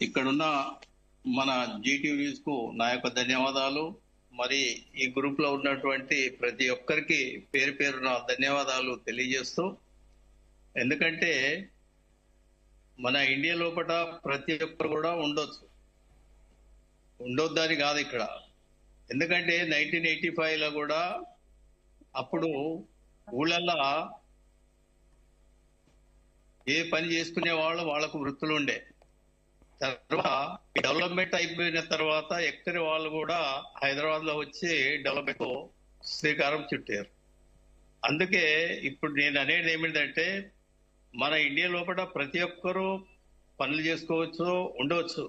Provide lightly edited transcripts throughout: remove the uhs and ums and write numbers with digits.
ఇక్కడున్న మన Zee TV news కు నా యొక్క ధన్యవాదాలు. మరి ఈ గ్రూప్ లో ఉన్నటువంటి ప్రతి ఒక్కరికి పేరు పేరున ధన్యవాదాలు తెలియజేస్తూ, ఎందుకంటే మన ఇండియా లోపల ప్రతి ఒక్కరు కూడా ఉండొద్దని కాదు ఇక్కడ. ఎందుకంటే 1985 లో కూడా అప్పుడు ఊళ్ళల్లో ఏ పని చేసుకునే వాళ్ళు వాళ్ళకు వృత్తులు ఉండే. తర్వాత డెవలప్మెంట్ అయిపోయిన తర్వాత ఎక్కడి వాళ్ళు కూడా హైదరాబాద్ లో వచ్చి డెవలప్మెంట్ శ్రీకారం చుట్టారు. అందుకే ఇప్పుడు నేను అనేది ఏమిటంటే, మన ఇండియా లోపల ప్రతి ఒక్కరూ పనులు చేసుకోవచ్చు, ఉండవచ్చు.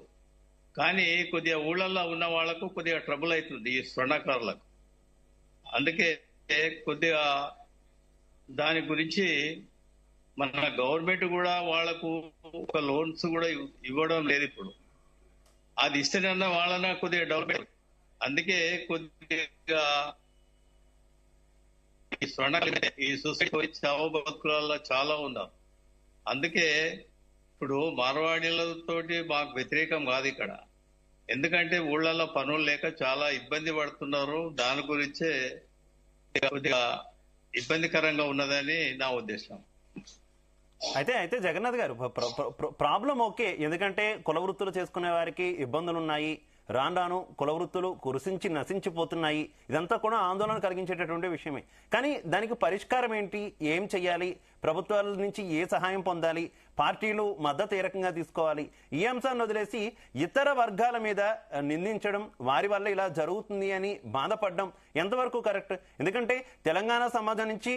కానీ కొద్దిగా ఊళ్ళల్లో ఉన్న వాళ్ళకు కొద్దిగా ట్రబుల్ అవుతుంది ఈ స్వర్ణకారులకు. అందుకే కొద్దిగా దాని గురించి మన గవర్నమెంట్ కూడా వాళ్లకు ఒక లోన్స్ కూడా ఇవ్వడం లేదు ఇప్పుడు. అది ఇస్తేనన్నా వాళ్ళన కొద్దిగా డెవలప్మెంట్. అందుకే కొద్దిగా ఈ సొసైటీ చావు బతుకులలో చాలా ఉన్నారు. అందుకే ఇప్పుడు మార్వాడీలతోటి మాకు వ్యతిరేకం కాదు ఇక్కడ. ఎందుకంటే ఊళ్ళల్లో పనులు లేక చాలా ఇబ్బంది పడుతున్నారు. దాని గురించే కొద్దిగా ఇబ్బందికరంగా ఉన్నదని నా ఉద్దేశం. అయితే జగన్నాథ్ గారు, ప్రాబ్లం ఓకే. ఎందుకంటే కుల వృత్తులు చేసుకునే వారికి ఇబ్బందులు ఉన్నాయి. రాను కుల వృత్తులు కురిసించి నశించిపోతున్నాయి. ఇదంతా కూడా ఆందోళన కలిగించేటటువంటి విషయమే. కానీ దానికి పరిష్కారం ఏంటి? ఏం చెయ్యాలి? ప్రభుత్వాల నుంచి ఏ సహాయం పొందాలి? పార్టీలు మద్దతు ఏ రకంగా తీసుకోవాలి? ఈ అంశాన్ని వదిలేసి ఇతర వర్గాల మీద నిందించడం, వారి వల్ల ఇలా జరుగుతుంది అని బాధపడడం ఎంతవరకు కరెక్ట్? ఎందుకంటే తెలంగాణ సమాజం నుంచి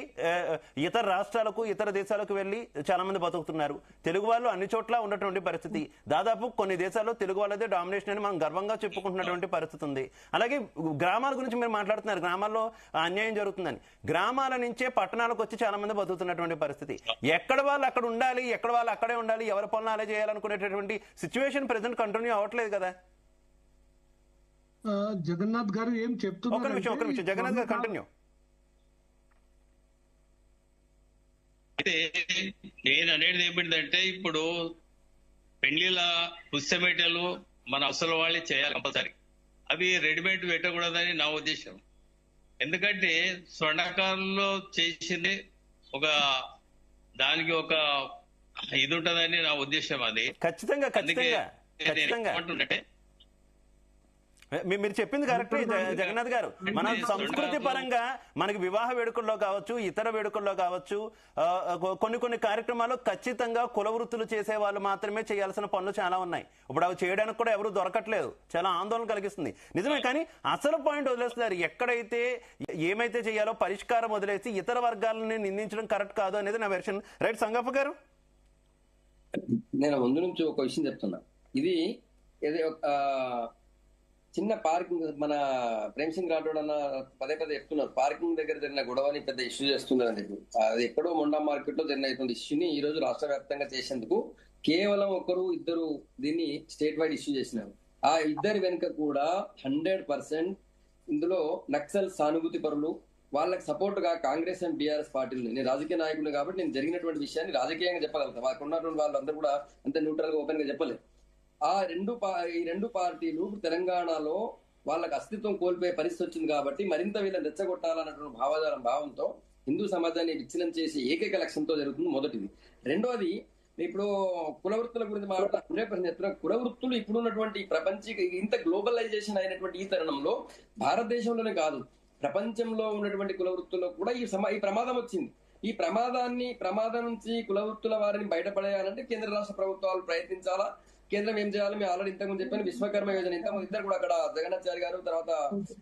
ఇతర రాష్ట్రాలకు, ఇతర దేశాలకు వెళ్ళి చాలా మంది బతుకుతున్నారు. తెలుగు వాళ్ళు అన్ని చోట్ల ఉన్నటువంటి పరిస్థితి. దాదాపు కొన్ని దేశాల్లో తెలుగు వాళ్ళదే డామినేషన్ అని మనం గర్వంగా చెప్పుకుంటున్నటువంటి పరిస్థితి ఉంది. అలాగే గ్రామాల గురించి మీరు మాట్లాడుతున్నారు, గ్రామాల్లో అన్యాయం జరుగుతుందని. గ్రామాల నుంచే పట్టణాలకు వచ్చి చాలా మంది బతుకుతున్నటువంటి పరిస్థితి. ఎక్కడ వాళ్ళు అక్కడ ఉండాలి, ఎక్కడ వాళ్ళు అక్కడే ఉండాలి, ఎవరి పనులు అలా చేయాలనుకునేటటువంటి సిచ్యువేషన్ ప్రెసెంట్ కంటిన్యూ అవ్వట్లేదు కదా. జగన్నాథ్ గారు ఏం చెప్తున్నారు? ఒక నిమిషం జగన్నాథ్ గారు కంటిన్యూ. అయితే నేను అనేది ఏమిటంటే, ఇప్పుడు పెళ్లిల పుస్తమేటలు మన అసలు వాళ్ళే చేయాలి కంపల్సరీ. అవి రెడీమేడ్ పెట్టకూడదని నా ఉద్దేశం. ఎందుకంటే స్వర్ణకారుల్లో చేసింది ఒక దానికి ఒక ఇది ఉంటదని నా ఉద్దేశం. అది ఖచ్చితంగా మీరు చెప్పింది కరెక్ట్ జగన్నాథ్ గారు. మన సంస్కృతి పరంగా మనకి వివాహ వేడుకల్లో కావచ్చు, ఇతర వేడుకల్లో కావచ్చు, కొన్ని కార్యక్రమాలు ఖచ్చితంగా కుల వృత్తులు చేసే వాళ్ళు మాత్రమే చేయాల్సిన పనులు చాలా ఉన్నాయి. ఇప్పుడు అవి చేయడానికి కూడా ఎవరు దొరకట్లేదు. చాలా ఆందోళన కలిగిస్తుంది, నిజమే. కానీ అసలు పాయింట్ వదిలేస్తున్నారు. ఎక్కడైతే ఏమైతే చేయాలో పరిష్కారం వదిలేసి ఇతర వర్గాలని నిందించడం కరెక్ట్ కాదు అనేది నా వెర్షన్. రైట్ సంగప్ప గారు? నేను ముందు నుంచి ఒక విషయం చెప్తున్నా. ఇది చిన్న పార్కింగ్, మన ప్రేమ్ సింగ్ రాఠోడ్ అన్న పదే చెప్తున్నారు, పార్కింగ్ దగ్గర జరిగిన గొడవని పెద్ద ఇష్యూ చేస్తుందని చెప్పి. అది ఎక్కడో మొండా మార్కెట్ లో జరిగిన ఇటువంటి ఇష్యూని ఈ రోజు రాష్ట్ర వ్యాప్తంగా చేసేందుకు కేవలం ఒకరు ఇద్దరు దీన్ని స్టేట్ వైడ్ ఇష్యూ చేసినారు. ఆ ఇద్దరి వెనుక కూడా 100% ఇందులో నక్సల్ సానుభూతి పరులు, వాళ్ళకి సపోర్ట్ గా కాంగ్రెస్ అండ్ బీఆర్ఎస్ పార్టీలు. నేను రాజకీయ నాయకులు కాబట్టి నేను జరిగినటువంటి విషయాన్ని రాజకీయంగా చెప్పగలుగుతాను. వాళ్ళకు ఉన్నటువంటి వాళ్ళందరూ కూడా అంత న్యూట్రల్ గా ఓపెన్ గా చెప్పలేదు. ఈ రెండు పార్టీలు తెలంగాణలో వాళ్ళకి అస్తిత్వం కోల్పోయే పరిస్థితి వచ్చింది కాబట్టి మరింత వీళ్ళని రెచ్చగొట్టాలన్నటువంటి భావంతో హిందూ సమాజాన్ని విచ్ఛిన్నం చేసే ఏకైక లక్ష్యంతో జరుగుతుంది మొదటిది. రెండోది, ఇప్పుడు కుల వృత్తుల గురించి మాట్లాడుతున్న కుల వృత్తులు ఇప్పుడు ఉన్నటువంటి ప్రపంచ ఇంత గ్లోబలైజేషన్ అయినటువంటి ఈ తరుణంలో భారతదేశంలోనే కాదు ప్రపంచంలో ఉన్నటువంటి కుల వృత్తుల్లో కూడా ఈ ప్రమాదం వచ్చింది. ఈ ప్రమాదం నుంచి కుల వృత్తుల వారిని బయటపడేయాలంటే కేంద్ర రాష్ట్ర ప్రభుత్వాలు ప్రయత్నించాలా. కేంద్రం ఏం చేయాలి? మేము ఆల్రెడీ ఇంతకుముందు చెప్పాను, విశ్వకర్మ యోజన. ఇంతకుముందు ఇద్దరు కూడా అక్కడ జగన్నాథ్ గారు, తర్వాత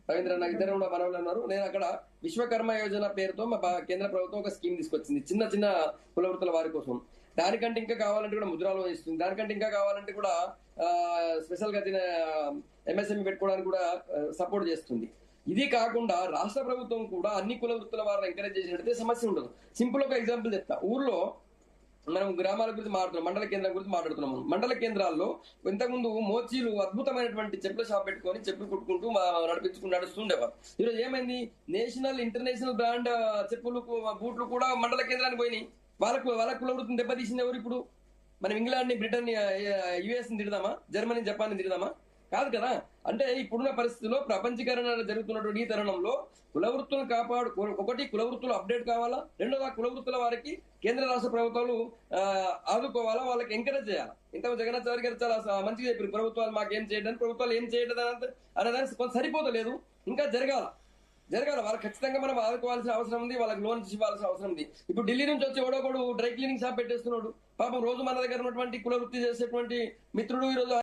రవీంద్రనాథ్ ఇద్దరు కూడా మనవులు ఉన్నారు. నేను అక్కడ విశ్వకర్మ యోజన పేరుతో మా కేంద్ర ప్రభుత్వం ఒక స్కీమ్ తీసుకొచ్చింది చిన్న కుల వృత్తుల వారి కోసం. దానికంటే ఇంకా కావాలంటే కూడా ముద్రాలు ఇస్తుంది. దానికంటే ఇంకా కావాలంటే కూడా స్పెషల్ గా ఎంఎస్ఎంఈ పెట్టుకోవడానికి కూడా సపోర్ట్ చేస్తుంది. ఇది కాకుండా రాష్ట్ర ప్రభుత్వం కూడా అన్ని కుల వృత్తుల వారిని ఎంకరేజ్ చేసినట్టయితే సమస్య ఉండదు. సింపుల్ ఒక ఎగ్జాంపుల్ చెప్తా. ఊర్లో మనం గ్రామాల గురించి మాట్లాడుతున్నాం, మండల కేంద్రం గురించి మాట్లాడుతున్నాము. మండల కేంద్రాల్లో ఇంతకుముందు మోచీలు అద్భుతమైనటువంటి చెప్పుల షాప్ పెట్టుకొని చెప్పులు కుట్టుకుంటూ నడుస్తుండేవారు. ఈరోజు ఏమైంది? నేషనల్ ఇంటర్నేషనల్ బ్రాండ్ చెప్పులు బూట్లు కూడా మండల కేంద్రానికి పోయినాయి. వాళ్ళ కుల వృత్తిని దెబ్బతీసింది ఎవరు? ఇప్పుడు మనం ఇంగ్లాండ్ ని, బ్రిటన్ ని, యుఎస్ ని తిడదామా? జర్మనీ, జపాన్ ని తిడదామా? కాదు కదా. అంటే ఇప్పుడున్న పరిస్థితుల్లో ప్రపంచీకరణ జరుగుతున్నటువంటి ఈ తరుణంలో కులవృత్తులను ఒకటి కులవృత్తులు అప్డేట్ కావాలా, రెండోది ఆ కులవృత్తుల వారికి కేంద్ర రాష్ట్ర ప్రభుత్వాలు ఆదుకోవాలా, వాళ్ళకి ఎంకరేజ్ చేయాలా. ఇంత జగన్నాథ్ చారి గారు చాలా మంచిగా చెప్పారు, ప్రభుత్వాలు మాకేం చేయడం, ప్రభుత్వాలు ఏం చేయడం అనేదానికి కొంత సరిపోతలేదు, ఇంకా జరగాల. వాళ్ళకి ఖచ్చితంగా మనం ఆదుకోవాల్సిన అవసరం ఉంది, వాళ్ళకి లోన్స్ ఇవ్వాల్సిన అవసరం ఉంది. ఇప్పుడు ఢిల్లీ నుంచి వచ్చి ఓడోగోడు డ్రై క్లీనింగ్ షాప్ పెట్టేస్తున్నాడు. పాపం రోజు మన దగ్గర ఉన్నటువంటి కుల వృత్తి చేసేటువంటి మిత్రుడు ఈరోజు